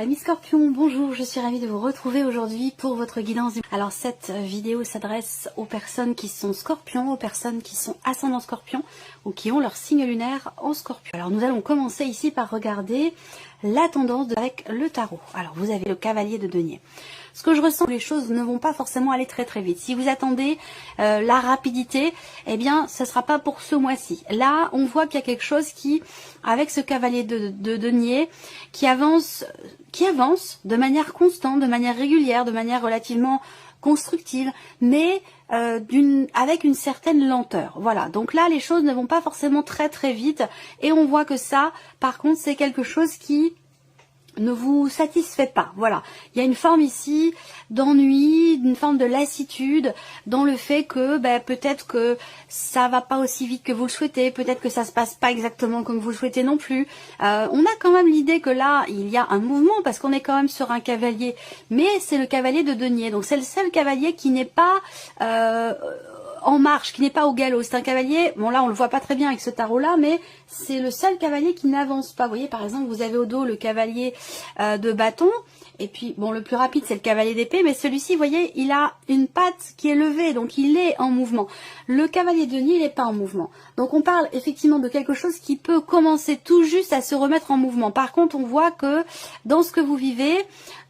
Amis Scorpions, bonjour, je suis ravie de vous retrouver aujourd'hui pour votre guidance. Alors cette vidéo s'adresse aux personnes qui sont Scorpions, aux personnes qui sont ascendants Scorpions ou qui ont leur signe lunaire en Scorpion. Alors nous allons commencer ici par regarder la tendance avec le tarot. Alors vous avez le cavalier de denier. Ce que je ressens, les choses ne vont pas forcément aller très vite. Si vous attendez la rapidité, eh bien ce ne sera pas pour ce mois-ci. Là, on voit qu'il y a quelque chose qui, avec ce cavalier de denier, qui avance de manière constante, de manière régulière, de manière relativement constructive, mais avec une certaine lenteur. Voilà, donc là les choses ne vont pas forcément très vite et on voit que ça, par contre, c'est quelque chose qui ne vous satisfait pas. Voilà, il y a une forme ici d'ennui, une forme de lassitude dans le fait que peut-être que ça va pas aussi vite que vous le souhaitez, peut-être que ça se passe pas exactement comme vous le souhaitez non plus. On a quand même l'idée que là il y a un mouvement parce qu'on est quand même sur un cavalier, mais c'est le cavalier de denier, donc c'est le seul cavalier qui n'est pas en marche, qui n'est pas au galop. C'est un cavalier, bon là on le voit pas très bien avec ce tarot là, mais c'est le seul cavalier qui n'avance pas. Vous voyez, par exemple, vous avez au dos le cavalier de bâton, et puis bon, le plus rapide c'est le cavalier d'épée, mais celui-ci, vous voyez, il a une patte qui est levée, donc il est en mouvement. Le cavalier de denier, il n'est pas en mouvement. Donc on parle effectivement de quelque chose qui peut commencer tout juste à se remettre en mouvement. Par contre, on voit que dans ce que vous vivez,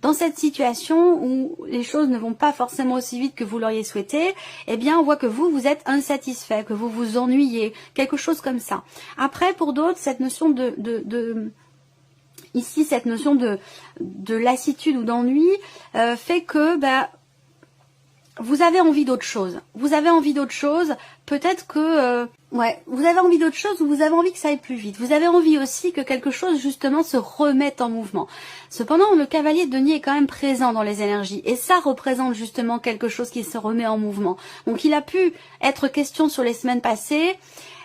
dans cette situation où les choses ne vont pas forcément aussi vite que vous l'auriez souhaité, eh bien on voit que vous êtes insatisfait, que vous vous ennuyez, quelque chose comme ça. Après, pour d'autres, cette notion ici, cette notion de lassitude ou d'ennui fait que vous avez envie d'autre chose. Vous avez envie d'autre chose. Peut-être que vous avez envie d'autre chose ou vous avez envie que ça aille plus vite. Vous avez envie aussi que quelque chose justement se remette en mouvement. Cependant, le cavalier de denier est quand même présent dans les énergies et ça représente justement quelque chose qui se remet en mouvement. Donc il a pu être question sur les semaines passées,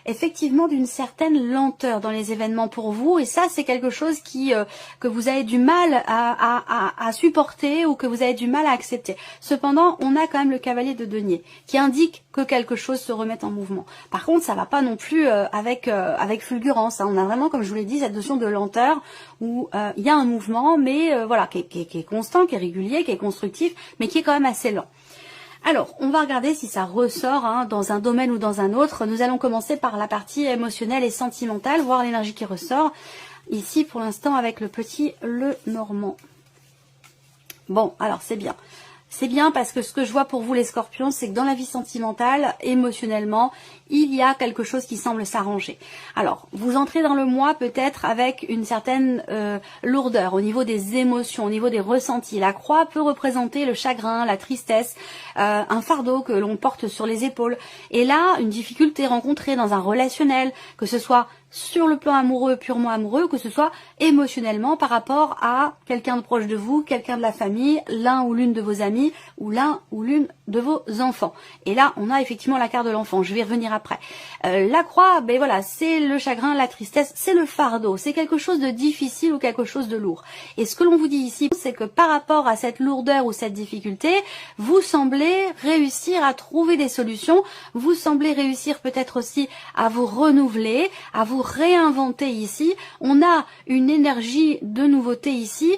effectivement, d'une certaine lenteur dans les événements pour vous, et ça c'est quelque chose que vous avez du mal à supporter ou que vous avez du mal à accepter. Cependant, on a quand même le cavalier de denier qui indique que quelque chose se remette en mouvement. Par contre, ça va pas non plus avec fulgurance, hein. On a vraiment, comme je vous l'ai dit, cette notion de lenteur où il y a un mouvement, mais voilà, qui est constant, qui est régulier, qui est constructif, mais qui est quand même assez lent. Alors, on va regarder si ça ressort dans un domaine ou dans un autre. Nous allons commencer par la partie émotionnelle et sentimentale, voir l'énergie qui ressort. Ici, pour l'instant, avec le petit Lenormand. Bon, alors c'est bien. C'est bien parce que ce que je vois pour vous les Scorpions, c'est que dans la vie sentimentale, émotionnellement, il y a quelque chose qui semble s'arranger. Alors, vous entrez dans le mois peut-être avec une certaine lourdeur au niveau des émotions, au niveau des ressentis. La croix peut représenter le chagrin, la tristesse, un fardeau que l'on porte sur les épaules. Et là, une difficulté rencontrée dans un relationnel, que ce soit sur le plan amoureux, purement amoureux, que ce soit émotionnellement par rapport à quelqu'un de proche de vous, quelqu'un de la famille, l'un ou l'une de vos amis, ou l'un ou l'une de vos enfants. Et là, on a effectivement la carte de l'enfant, je vais y revenir après. La croix, voilà, c'est le chagrin, la tristesse, c'est le fardeau, c'est quelque chose de difficile ou quelque chose de lourd. Et ce que l'on vous dit ici, c'est que par rapport à cette lourdeur ou cette difficulté, vous semblez réussir à trouver des solutions, vous semblez réussir peut-être aussi à vous renouveler, à vous réinventer ici. On a une énergie de nouveauté ici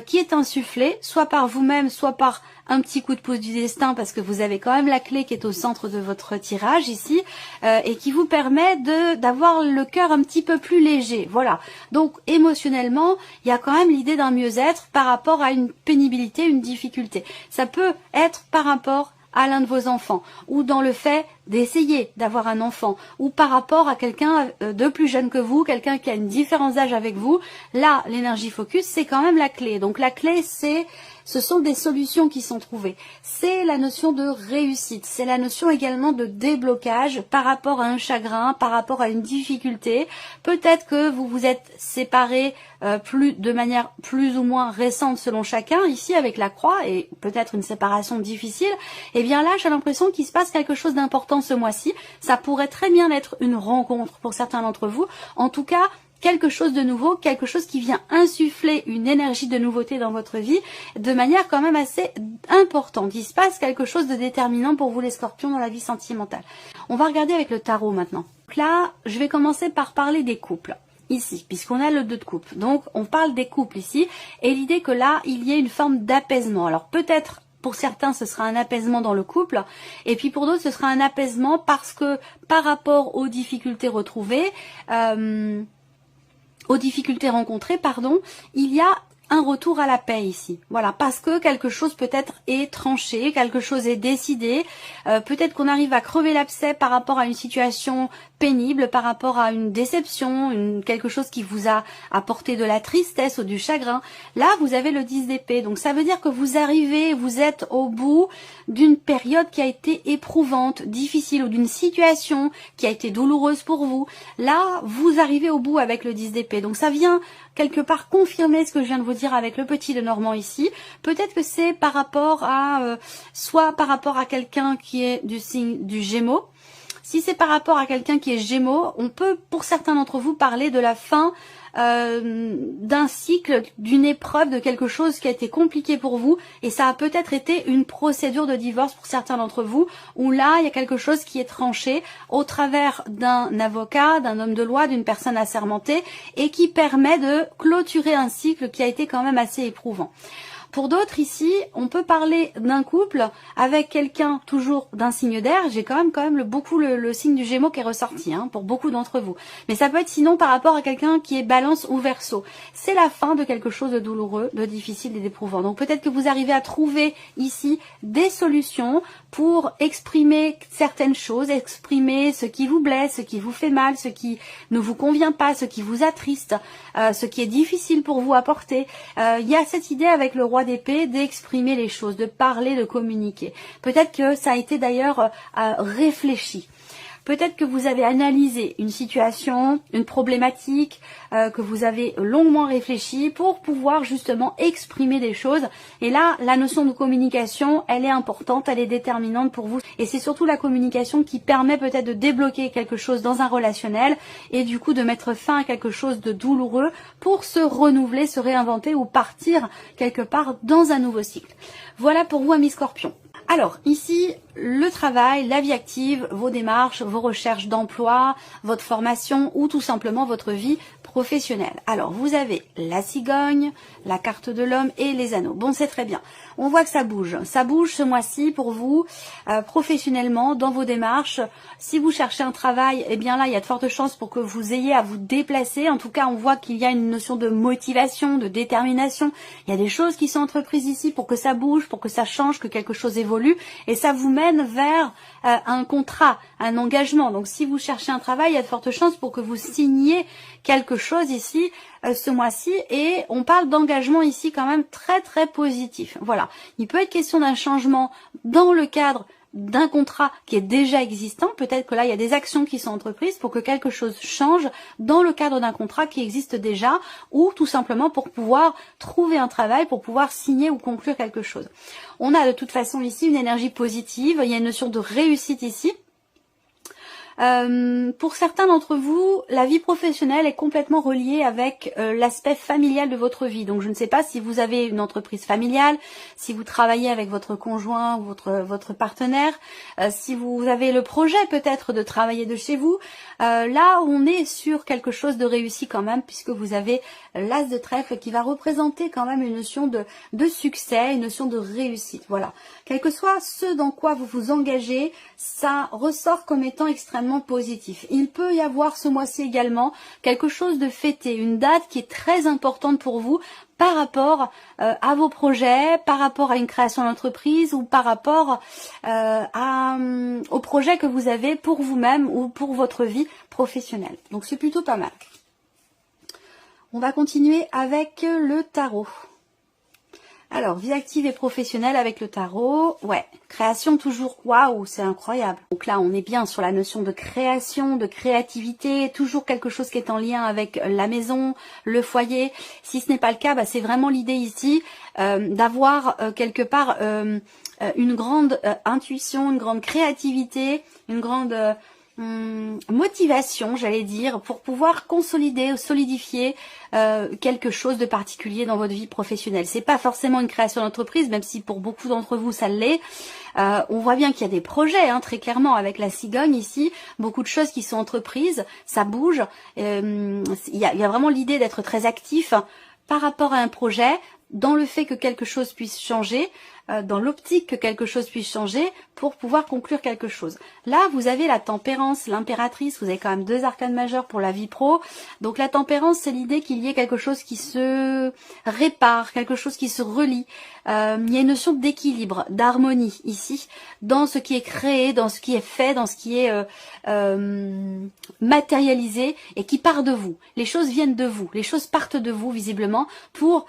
qui est insufflée, soit par vous-même, soit par un petit coup de pouce du destin, parce que vous avez quand même la clé qui est au centre de votre tirage ici, et qui vous permet d'avoir le cœur un petit peu plus léger. Voilà. Donc émotionnellement, il y a quand même l'idée d'un mieux-être par rapport à une pénibilité, une difficulté. Ça peut être par rapport à l'un de vos enfants, ou dans le fait d'essayer d'avoir un enfant, ou par rapport à quelqu'un de plus jeune que vous, quelqu'un qui a une différence d'âge avec vous. Là, l'énergie focus, c'est quand même la clé. Donc la clé, ce sont des solutions qui sont trouvées. C'est la notion de réussite, c'est la notion également de déblocage par rapport à un chagrin, par rapport à une difficulté. Peut-être que vous vous êtes séparés de manière plus ou moins récente selon chacun, ici avec la croix, et peut-être une séparation difficile. Et bien là, j'ai l'impression qu'il se passe quelque chose d'important ce mois-ci. Ça pourrait très bien être une rencontre pour certains d'entre vous. En tout cas, quelque chose de nouveau, quelque chose qui vient insuffler une énergie de nouveauté dans votre vie de manière quand même assez importante. Il se passe quelque chose de déterminant pour vous les Scorpions dans la vie sentimentale. On va regarder avec le tarot maintenant. Donc là, je vais commencer par parler des couples. ici, puisqu'on a le 2 de coupe. Donc, on parle des couples ici, et l'idée que là, il y ait une forme d'apaisement. Alors, peut-être, pour certains, ce sera un apaisement dans le couple, et puis pour d'autres, ce sera un apaisement parce que, par rapport aux difficultés retrouvées, aux difficultés rencontrées, pardon, il y a un retour à la paix ici. Voilà, parce que quelque chose peut-être est tranché, quelque chose est décidé, peut-être qu'on arrive à crever l'abcès par rapport à une situation pénible, par rapport à une déception, quelque chose qui vous a apporté de la tristesse ou du chagrin. Là, vous avez le 10 d'épée, donc ça veut dire que vous arrivez, vous êtes au bout d'une période qui a été éprouvante, difficile, ou d'une situation qui a été douloureuse pour vous. Là, vous arrivez au bout avec le 10 d'épée, donc ça vient quelque part confirmer ce que je viens de vous dire avec le petit de Normand ici. Peut-être que c'est par rapport à, soit par rapport à quelqu'un qui est du signe du Gémeaux. Si c'est par rapport à quelqu'un qui est Gémeaux, on peut pour certains d'entre vous parler de la fin d'un cycle, d'une épreuve, de quelque chose qui a été compliqué pour vous, et ça a peut-être été une procédure de divorce pour certains d'entre vous, où là il y a quelque chose qui est tranché au travers d'un avocat, d'un homme de loi, d'une personne assermentée, et qui permet de clôturer un cycle qui a été quand même assez éprouvant. Pour d'autres ici, on peut parler d'un couple avec quelqu'un toujours d'un signe d'air. J'ai quand même beaucoup le signe du Gémeaux qui est ressorti, hein, pour beaucoup d'entre vous. Mais ça peut être sinon par rapport à quelqu'un qui est Balance ou Verseau. C'est la fin de quelque chose de douloureux, de difficile et d'éprouvant. Donc peut-être que vous arrivez à trouver ici des solutions pour exprimer certaines choses, exprimer ce qui vous blesse, ce qui vous fait mal, ce qui ne vous convient pas, ce qui vous attriste, ce qui est difficile pour vous à porter. Il y a cette idée avec le roi d'épée d'exprimer les choses, de parler, de communiquer. Peut-être que ça a été d'ailleurs réfléchi. Peut-être que vous avez analysé une situation, une problématique, que vous avez longuement réfléchi pour pouvoir justement exprimer des choses. Et là, la notion de communication, elle est importante, elle est déterminante pour vous. Et c'est surtout la communication qui permet peut-être de débloquer quelque chose dans un relationnel et du coup de mettre fin à quelque chose de douloureux pour se renouveler, se réinventer ou partir quelque part dans un nouveau cycle. Voilà pour vous, amis Scorpions. Alors, ici, le travail, la vie active, vos démarches, vos recherches d'emploi, votre formation ou tout simplement votre vie professionnelle. Alors, vous avez la cigogne, la carte de l'homme et les anneaux. Bon, c'est très bien. On voit que ça bouge. Ça bouge ce mois-ci pour vous, professionnellement, dans vos démarches. Si vous cherchez un travail, eh bien là, il y a de fortes chances pour que vous ayez à vous déplacer. En tout cas, on voit qu'il y a une notion de motivation, de détermination. Il y a des choses qui sont entreprises ici pour que ça bouge, pour que ça change, que quelque chose évolue. Et ça vous mène vers un contrat, un engagement. Donc, si vous cherchez un travail, il y a de fortes chances pour que vous signiez quelque chose ici ce mois-ci, et on parle d'engagement ici quand même très très positif. Voilà, il peut être question d'un changement dans le cadre d'un contrat qui est déjà existant. Peut-être que là il y a des actions qui sont entreprises pour que quelque chose change dans le cadre d'un contrat qui existe déjà, ou tout simplement pour pouvoir trouver un travail, pour pouvoir signer ou conclure quelque chose. On a de toute façon ici une énergie positive, il y a une notion de réussite ici. Pour certains d'entre vous, la vie professionnelle est complètement reliée avec l'aspect familial de votre vie. Donc je ne sais pas si vous avez une entreprise familiale, si vous travaillez avec votre conjoint ou votre partenaire, si vous avez le projet peut-être de travailler de chez vous. Là, on est sur quelque chose de réussi quand même, puisque vous avez l'as de trèfle qui va représenter quand même une notion de succès, une notion de réussite. Voilà. Quel que soit ce dans quoi vous vous engagez, ça ressort comme étant extrêmement positif. Il peut y avoir ce mois-ci également quelque chose de fêté, une date qui est très importante pour vous par rapport à vos projets, par rapport à une création d'entreprise ou par rapport au projet que vous avez pour vous-même ou pour votre vie professionnelle. Donc c'est plutôt pas mal. On va continuer avec le tarot. Alors, vie active et professionnelle avec le tarot. Ouais, création toujours, waouh, c'est incroyable. Donc là, on est bien sur la notion de création, de créativité, toujours quelque chose qui est en lien avec la maison, le foyer. Si ce n'est pas le cas, bah, c'est vraiment l'idée ici d'avoir quelque part une grande intuition, une grande créativité, une grande motivation, j'allais dire, pour pouvoir consolider ou solidifier quelque chose de particulier dans votre vie professionnelle. C'est pas forcément une création d'entreprise, même si pour beaucoup d'entre vous ça l'est. On voit bien qu'il y a des projets, hein, très clairement, avec la cigogne ici, beaucoup de choses qui sont entreprises, ça bouge. Il y a vraiment l'idée d'être très actif par rapport à un projet, dans le fait que quelque chose puisse changer, dans l'optique que quelque chose puisse changer pour pouvoir conclure quelque chose. Là, vous avez la tempérance, l'impératrice, vous avez quand même 2 arcanes majeures pour la vie pro. Donc la tempérance, c'est l'idée qu'il y ait quelque chose qui se répare, quelque chose qui se relie. Il y a une notion d'équilibre, d'harmonie ici, dans ce qui est créé, dans ce qui est fait, dans ce qui est matérialisé et qui part de vous. Les choses viennent de vous, les choses partent de vous visiblement pour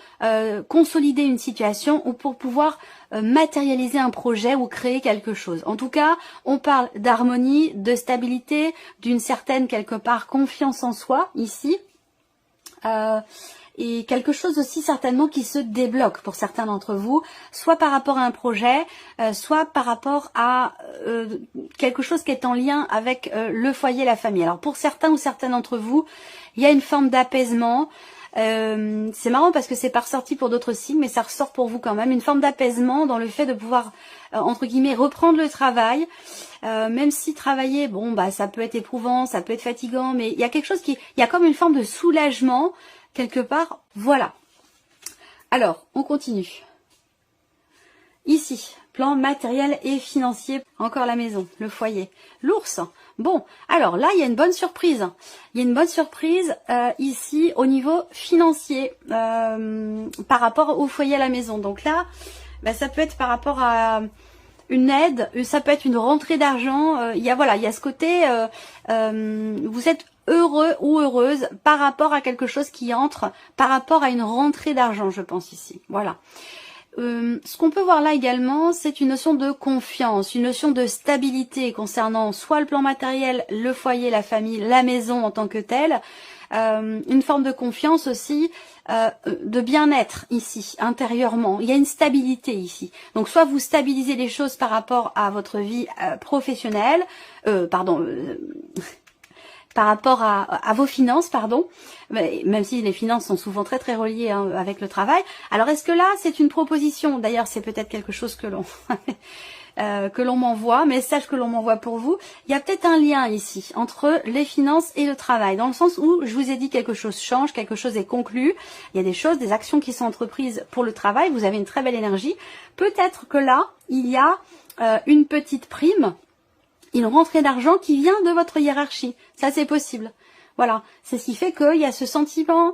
consolider une situation ou pour pouvoir matérialiser un projet ou créer quelque chose. En tout cas, on parle d'harmonie, de stabilité, d'une certaine quelque part confiance en soi ici. Et quelque chose aussi certainement qui se débloque pour certains d'entre vous, soit par rapport à un projet, soit par rapport à quelque chose qui est en lien avec le foyer, la famille. Alors pour certains ou certaines d'entre vous, il y a une forme d'apaisement. C'est marrant parce que c'est pas ressorti pour d'autres signes, mais ça ressort pour vous quand même. Une forme d'apaisement dans le fait de pouvoir, entre guillemets, reprendre le travail. Même si travailler, bon, bah ça peut être éprouvant, ça peut être fatigant, mais il y a quelque chose il y a comme une forme de soulagement quelque part. Voilà. Alors, on continue. Ici, plan matériel et financier, encore la maison, le foyer. L'ours, bon, alors là, il y a une bonne surprise. Il y a une bonne surprise ici au niveau financier par rapport au foyer à la maison. Donc là, bah, ça peut être par rapport à une aide, ça peut être une rentrée d'argent. Il y a ce côté, vous êtes heureux ou heureuse par rapport à quelque chose qui entre, par rapport à une rentrée d'argent, je pense ici. Voilà. Ce qu'on peut voir là également, c'est une notion de confiance, une notion de stabilité concernant soit le plan matériel, le foyer, la famille, la maison en tant que telle, une forme de confiance aussi, de bien-être ici, intérieurement. Il y a une stabilité ici. Donc soit vous stabilisez les choses par rapport à votre vie professionnelle, par rapport à vos finances, pardon, même si les finances sont souvent très très reliées hein, avec le travail. Alors est-ce que là c'est une proposition? D'ailleurs c'est peut-être quelque chose que l'on m'envoie, message que l'on m'envoie pour vous. Il y a peut-être un lien ici entre les finances et le travail, dans le sens où je vous ai dit quelque chose change, quelque chose est conclu. Il y a des choses, des actions qui sont entreprises pour le travail. Vous avez une très belle énergie. Peut-être que là il y a une petite prime, une rentrée d'argent qui vient de votre hiérarchie. Ça, c'est possible. Voilà. C'est ce qui fait qu'il y a ce sentiment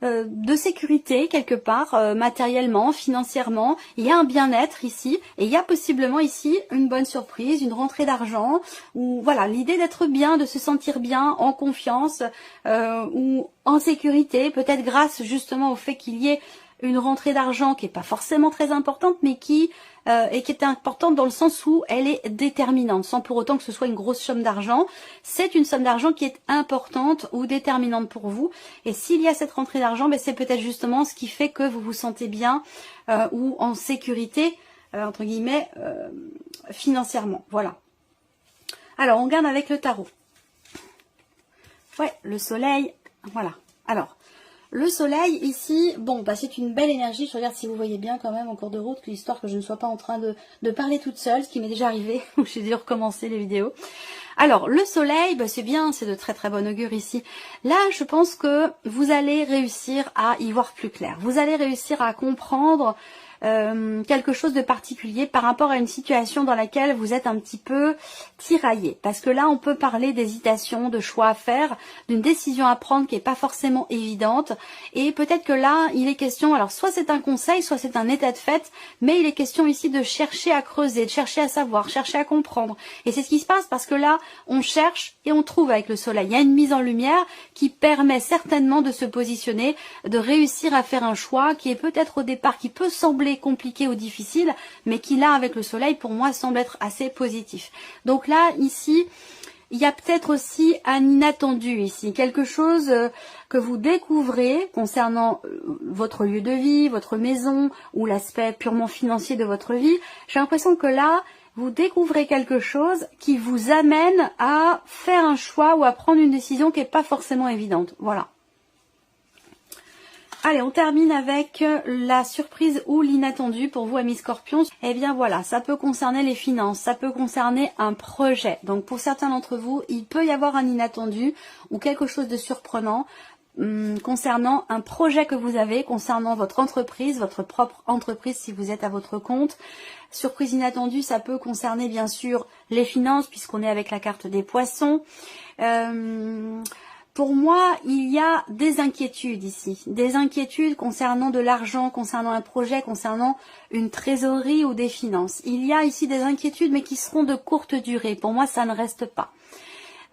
de sécurité, quelque part, matériellement, financièrement. Il y a un bien-être ici. Et il y a possiblement ici une bonne surprise, une rentrée d'argent. Ou voilà, l'idée d'être bien, de se sentir bien, en confiance, ou en sécurité. Peut-être grâce justement au fait qu'il y ait une rentrée d'argent qui n'est pas forcément très importante, mais qui est importante dans le sens où elle est déterminante, sans pour autant que ce soit une grosse somme d'argent. C'est une somme d'argent qui est importante ou déterminante pour vous. Et s'il y a cette rentrée d'argent, ben c'est peut-être justement ce qui fait que vous vous sentez bien ou en sécurité, entre guillemets, financièrement. Voilà. Alors, on regarde avec le tarot. Ouais, le soleil, voilà. Alors, le soleil ici, bon, bah c'est une belle énergie. Je regarde si vous voyez bien quand même en cours de route, histoire que je ne sois pas en train de parler toute seule, ce qui m'est déjà arrivé, où j'ai dû recommencer les vidéos. Alors, le soleil, bah c'est bien, c'est de très très bon augure ici. Là, je pense que vous allez réussir à y voir plus clair. Vous allez réussir à comprendre quelque chose de particulier par rapport à une situation dans laquelle vous êtes un petit peu tiraillé. Parce que là, on peut parler d'hésitation, de choix à faire, d'une décision à prendre qui n'est pas forcément évidente. Et peut-être que là, il est question, alors soit c'est un conseil, soit c'est un état de fait, mais il est question ici de chercher à creuser, de chercher à savoir, chercher à comprendre. Et c'est ce qui se passe parce que là, on cherche et on trouve avec le soleil. Il y a une mise en lumière qui permet certainement de se positionner, de réussir à faire un choix qui est peut-être au départ, qui peut sembler compliqué ou difficile, mais qui là avec le soleil pour moi semble être assez positif. Donc là ici il y a peut-être aussi un inattendu ici, quelque chose que vous découvrez concernant votre lieu de vie, votre maison ou l'aspect purement financier de votre vie. J'ai l'impression que là vous découvrez quelque chose qui vous amène à faire un choix ou à prendre une décision qui n'est pas forcément évidente. Voilà. Allez, on termine avec la surprise ou l'inattendu pour vous, amis Scorpions. Eh bien voilà, ça peut concerner les finances, ça peut concerner un projet. Donc pour certains d'entre vous, il peut y avoir un inattendu ou quelque chose de surprenant concernant un projet que vous avez, concernant votre entreprise, votre propre entreprise si vous êtes à votre compte. Surprise inattendue, ça peut concerner bien sûr les finances puisqu'on est avec la carte des poissons. Pour moi, il y a des inquiétudes ici, des inquiétudes concernant de l'argent, concernant un projet, concernant une trésorerie ou des finances. Il y a ici des inquiétudes mais qui seront de courte durée. Pour moi, ça ne reste pas.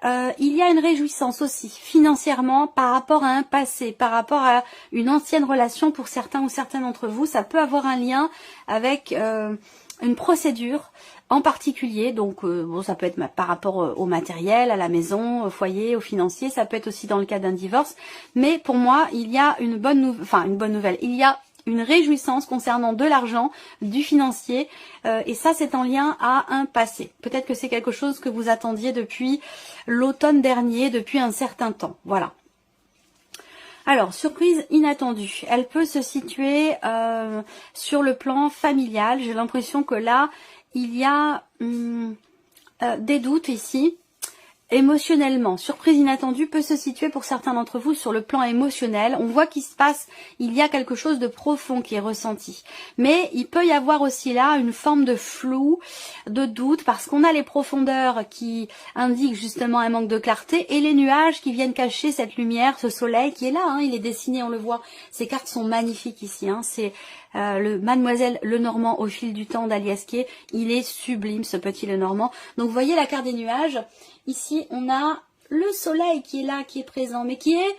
Il y a une réjouissance aussi financièrement par rapport à un passé, par rapport à une ancienne relation pour certains ou certaines d'entre vous. Ça peut avoir un lien avec une procédure en particulier. Donc bon, ça peut être par rapport au matériel, à la maison, au foyer, au financier. Ça peut être aussi dans le cas d'un divorce. Mais pour moi, il y a une bonne nouvelle. Il y a une réjouissance concernant de l'argent, du financier, et ça c'est en lien à un passé. Peut-être que c'est quelque chose que vous attendiez depuis l'automne dernier, depuis un certain temps. Voilà. Alors, surprise inattendue, elle peut se situer sur le plan familial. J'ai l'impression que là, il y a des doutes ici. Émotionnellement, surprise inattendue peut se situer pour certains d'entre vous sur le plan émotionnel. On voit qu'il se passe, il y a quelque chose de profond qui est ressenti. Mais il peut y avoir aussi là une forme de flou, de doute, parce qu'on a les profondeurs qui indiquent justement un manque de clarté et les nuages qui viennent cacher cette lumière, ce soleil qui est là, hein, il est dessiné, on le voit. Ces cartes sont magnifiques ici, hein, c'est le Mademoiselle Lenormand au fil du temps d'Aliasquet. Il est sublime ce petit Lenormand. Donc vous voyez la carte des nuages. Ici, on a le soleil qui est là, qui est présent, mais qui est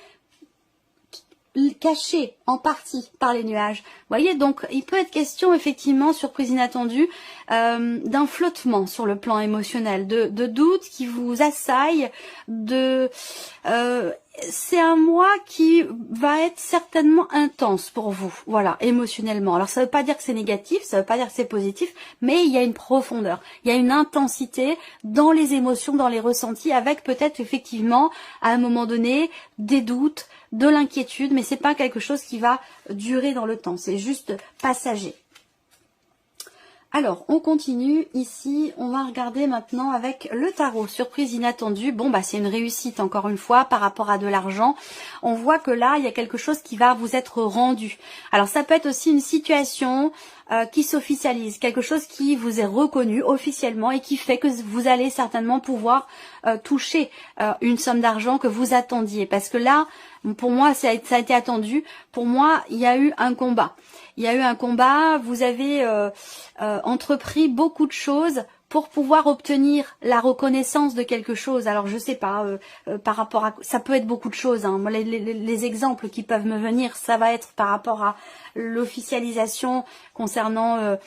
caché en partie par les nuages. Vous voyez, donc il peut être question, effectivement, surprise inattendue, d'un flottement sur le plan émotionnel, de doutes qui vous assaillent, c'est un mois qui va être certainement intense pour vous, voilà, émotionnellement. Alors ça ne veut pas dire que c'est négatif, ça ne veut pas dire que c'est positif, mais il y a une profondeur, il y a une intensité dans les émotions, dans les ressentis, avec peut-être effectivement, à un moment donné, des doutes, de l'inquiétude, mais c'est pas quelque chose qui va durer dans le temps, c'est juste passager. Alors, on continue ici, on va regarder maintenant avec le tarot, surprise inattendue. Bon, bah c'est une réussite encore une fois par rapport à de l'argent. On voit que là, il y a quelque chose qui va vous être rendu. Alors, ça peut être aussi une situation qui s'officialise, quelque chose qui vous est reconnu officiellement et qui fait que vous allez certainement pouvoir toucher une somme d'argent que vous attendiez. Parce que là, pour moi, ça a été attendu. Pour moi, il y a eu un combat. Il y a eu un combat, vous avez entrepris beaucoup de choses pour pouvoir obtenir la reconnaissance de quelque chose. Alors je sais pas, par rapport à... Ça peut être beaucoup de choses, hein. Moi, les exemples qui peuvent me venir, ça va être par rapport à l'officialisation concernant...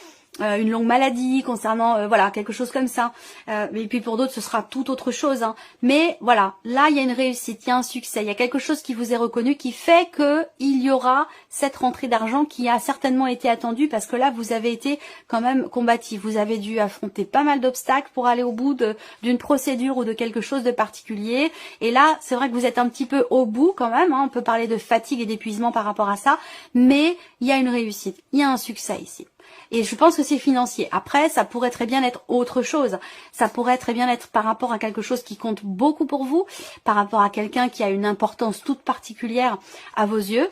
une longue maladie, concernant voilà quelque chose comme ça. Et puis pour d'autres, ce sera tout autre chose. Hein. Mais voilà, là il y a une réussite, il y a un succès, il y a quelque chose qui vous est reconnu, qui fait que il y aura cette rentrée d'argent qui a certainement été attendue parce que là vous avez été quand même combatif. Vous avez dû affronter pas mal d'obstacles pour aller au bout d'une procédure ou de quelque chose de particulier. Et là, c'est vrai que vous êtes un petit peu au bout quand même. Hein. On peut parler de fatigue et d'épuisement par rapport à ça, mais il y a une réussite, il y a un succès ici. Et je pense que c'est financier. Après, ça pourrait très bien être autre chose. Ça pourrait très bien être par rapport à quelque chose qui compte beaucoup pour vous, par rapport à quelqu'un qui a une importance toute particulière à vos yeux,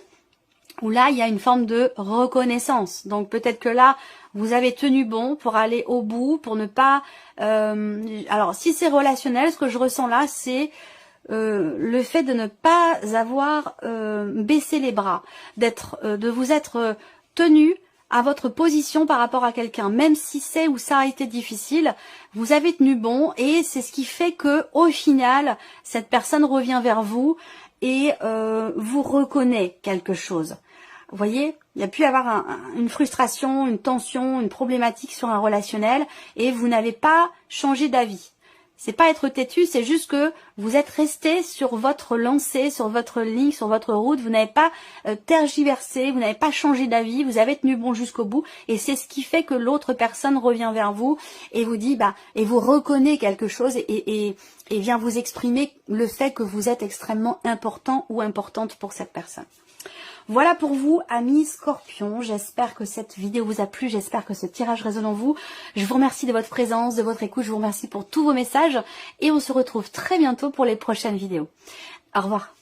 où là, il y a une forme de reconnaissance. Donc peut-être que là, vous avez tenu bon pour aller au bout, pour ne pas... alors, si c'est relationnel, ce que je ressens là, c'est... le fait de ne pas avoir baissé les bras, de vous être tenu à votre position par rapport à quelqu'un, même si c'est ou ça a été difficile, vous avez tenu bon et c'est ce qui fait que au final, cette personne revient vers vous et vous reconnaît quelque chose. Vous voyez, il y a pu y avoir une frustration, une tension, une problématique sur un relationnel et vous n'avez pas changé d'avis. C'est pas être têtu, c'est juste que vous êtes resté sur votre lancée, sur votre ligne, sur votre route. Vous n'avez pas tergiversé, vous n'avez pas changé d'avis, vous avez tenu bon jusqu'au bout. Et c'est ce qui fait que l'autre personne revient vers vous et vous dit, et vous reconnaît quelque chose et vient vous exprimer le fait que vous êtes extrêmement important ou importante pour cette personne. Voilà pour vous, amis Scorpions. J'espère que cette vidéo vous a plu. J'espère que ce tirage résonne en vous. Je vous remercie de votre présence, de votre écoute. Je vous remercie pour tous vos messages. Et on se retrouve très bientôt pour les prochaines vidéos. Au revoir.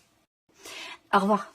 Au revoir.